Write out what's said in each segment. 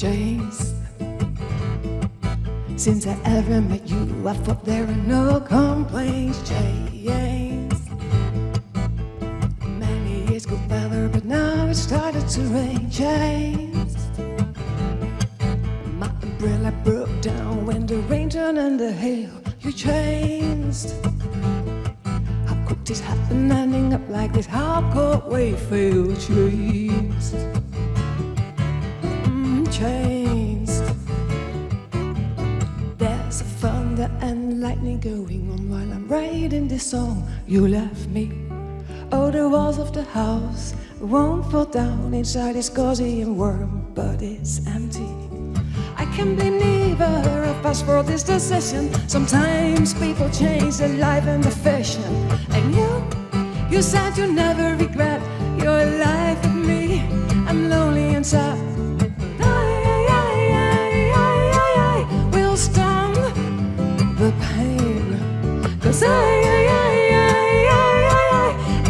changed. Since I ever met you, I thought there were no complaints. Changed. Many years go better, but now it started to rain. Changed. My umbrella broke down when the rain turned into hail. You changed. How could this happen, ending up like this? How could we feel changed? Changed. There's a thunder and lightning going on while I'm writing this song. You left me. Oh, the walls of the house won't fall down. Inside it's cozy and warm, but it's empty. I can't blame neither of us for this decision. Sometimes people change their life and their fashion. And you said you never regret your life with me. I'm lonely and sad. We'll stand the pain. 'Cause I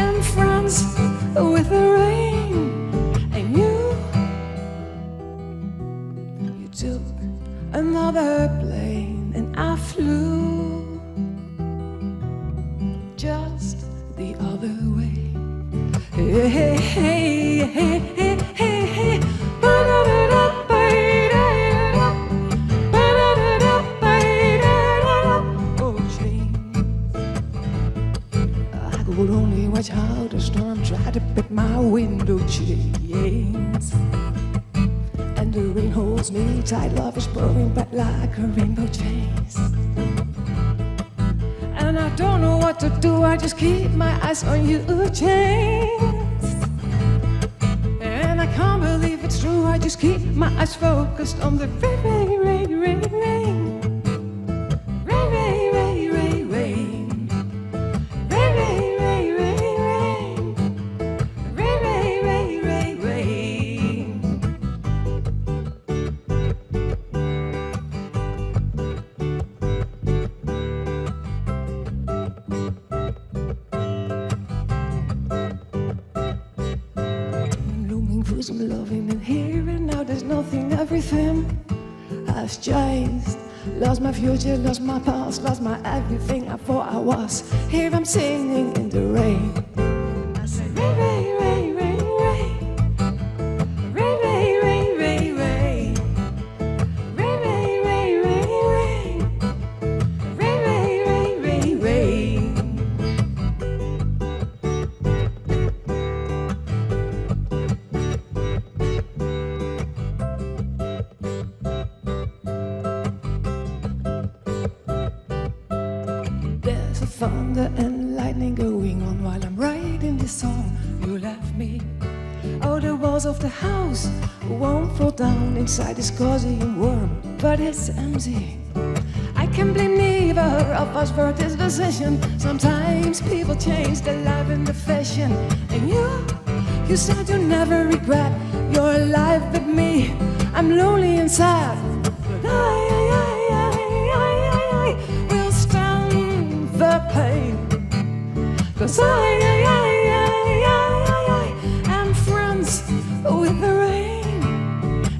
am friends with the rain. And you took another plane and I flew just the other way. Hey, hey, hey, hey, hey, hey, hey. Oh, change. I could only watch how the storm tried to break my window chains. And the rain holds me tight, love is pouring back like a rainbow chase. And I don't know what to do, I just keep my eyes on you, chains. And I can't believe it's true, I just keep my eyes focused on the rain, rain, rain, rain, rain. Rain, rain, rain, rain, rain. Rain, rain, rain, rain, rain. Rain, rain, rain, rain, rain. Some loving and here and now there's nothing, everything has changed. Lost my future, lost my past, lost my everything I thought I was. Here I'm singing in the rain. I say rain, rain, rain, rain, rain. Rain, rain, rain, rain, rain. Rain, rain, rain, rain, rain. Rain, rain, rain, rain, rain. Thunder and lightning going on while I'm writing this song. You left me. Oh, the walls of the house won't fall down. Inside is cozy and warm, but it's empty. I can't blame neither of us for this decision. Sometimes people change their life and their fashion. And you said you never regret your life with me. I'm lonely and sad, but I will stand the pain. 'Cause I am friends with the rain.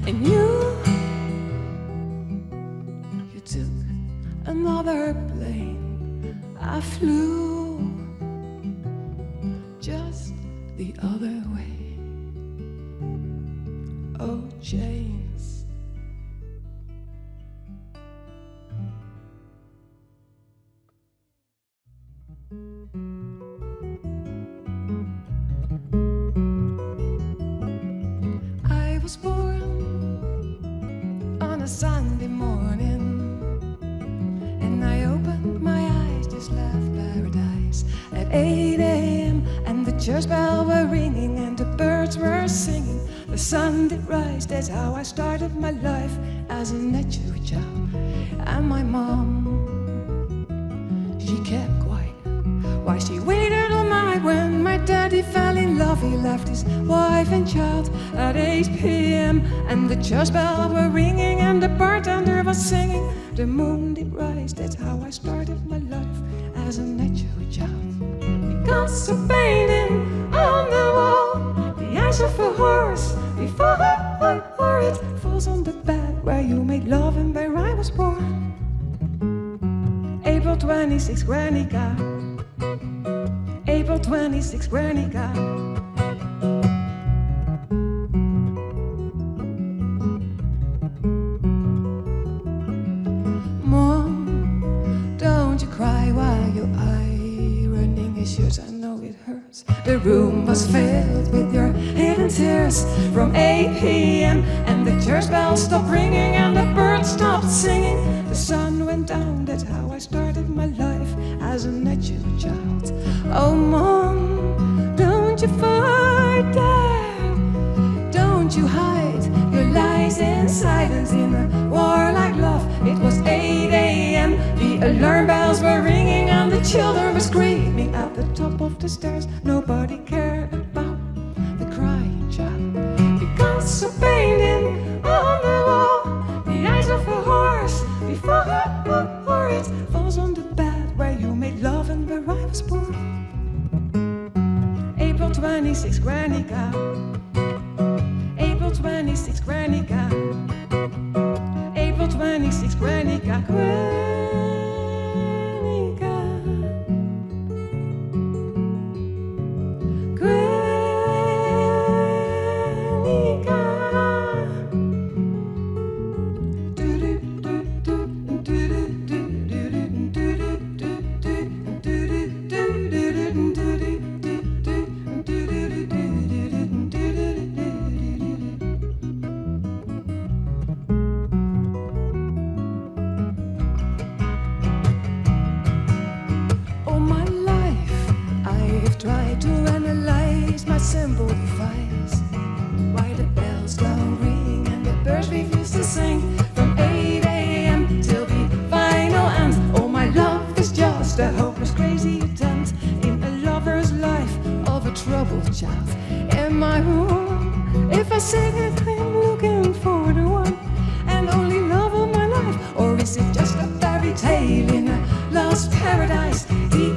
And you took another plane. I flew just the other way. Oh, James. I was born on a Sunday morning, and I opened my eyes, just left paradise at 8 a.m. and the church bell were ringing and the birds were singing. The sun did rise, that's how I started my life as a natural child. And my mom, she kept quiet while she waited all night. When my daddy fell in love, he left his wife and child at 8 p.m. and the church bell were ringing and the bartender was singing. The moon did rise, that's how I started my life as a natural child. Because of painting on the wall, the eyes of a horse before I it falls on the bed where you made love and where I was born. April 26, Guernica. April 26, Guernica. Mom, don't you cry while you're ironing his shirts. I know it hurts. The room was filled with your hidden tears from 8 p.m. and the church bells stopped ringing and the birds stopped singing. The sun went down, that's how I started my life as a natural child. Oh Mom, don't you fight there. Don't you hide your lies in silence in a war like love. It was 8 a.m. The alarm bells were ringing and the children were screaming at the top of the stairs. Nobody cared about the crying child. Because of painting on the wall, the eyes of a horse before it falls on the bed where you made love and where I was born. April 26, Guernica. April 26, Guernica. April 26, Guernica. Guernica. Try to analyze my simple device. Why the bells don't ring and the birds refuse to sing from 8 a.m. till the final end. Oh, my love is just a hopeless, crazy attempt in a lover's life of a troubled child. Am I wrong if I say that I'm looking for the one and only love of my life? Or is it just a fairy tale in a lost paradise? The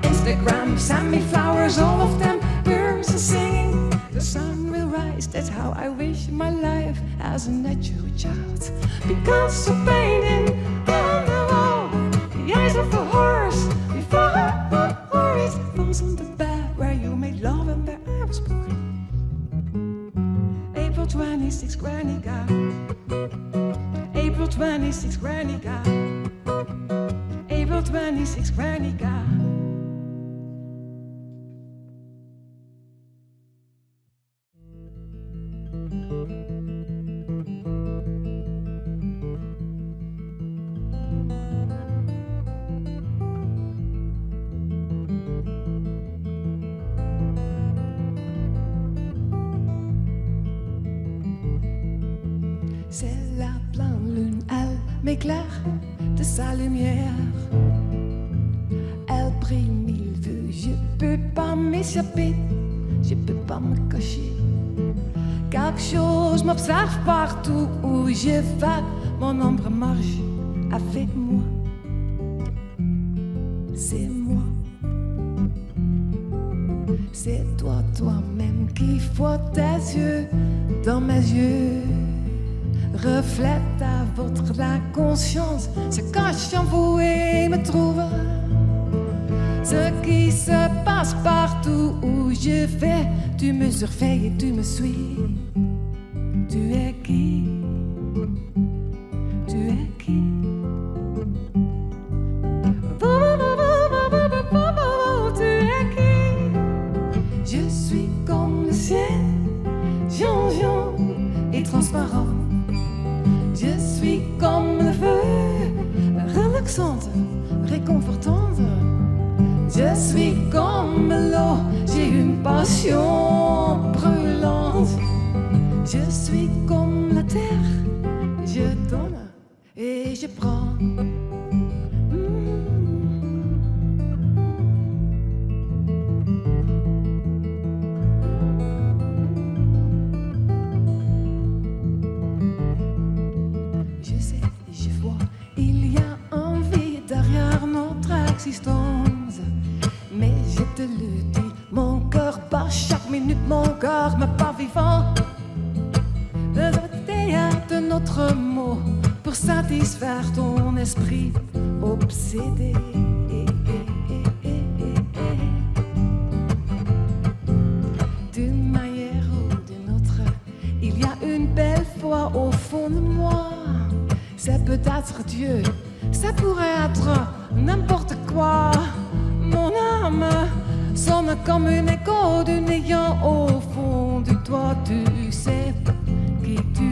Instagram, send me flowers, all of them birds are singing. The sun will rise, that's how I wish my life as a natural child. Because of painting on the wall, the eyes of a horse before it falls on the bed where you made love and where I was born. April 26, Guernica. April 26, Guernica. April 26, Guernica. C'est la pleine lune, elle m'éclaire de sa lumière. Elle brille mille vues, je peux pas m'échapper, je peux pas me cacher. Quelque chose m'observe partout où je vais, mon ombre marche avec moi. C'est moi, c'est toi, toi-même qui frotte tes yeux dans mes yeux. Reflète à votre la conscience, se cache en vous et me trouve. Ce qui se passe partout où je vais, tu me surveilles et tu me suis. Tu es qui? Tu es qui? Tu es qui? Je suis comme le ciel, changeant et transparent. Je suis comme le feu, relaxante, réconfortante. Je suis comme l'eau, j'ai une passion brûlante. Je suis comme la terre, je donne et je prends. Mais je te le dis, mon cœur bat chaque minute, mon cœur me bat vivant. un autre mot pour satisfaire ton esprit obsédé. D'une manière ou d'une autre, il y a une belle foi au fond de moi. C'est peut-être Dieu, ça pourrait être n'importe quoi. Mon âme sonne comme un écho du néant au fond de toi. Tu sais qui tu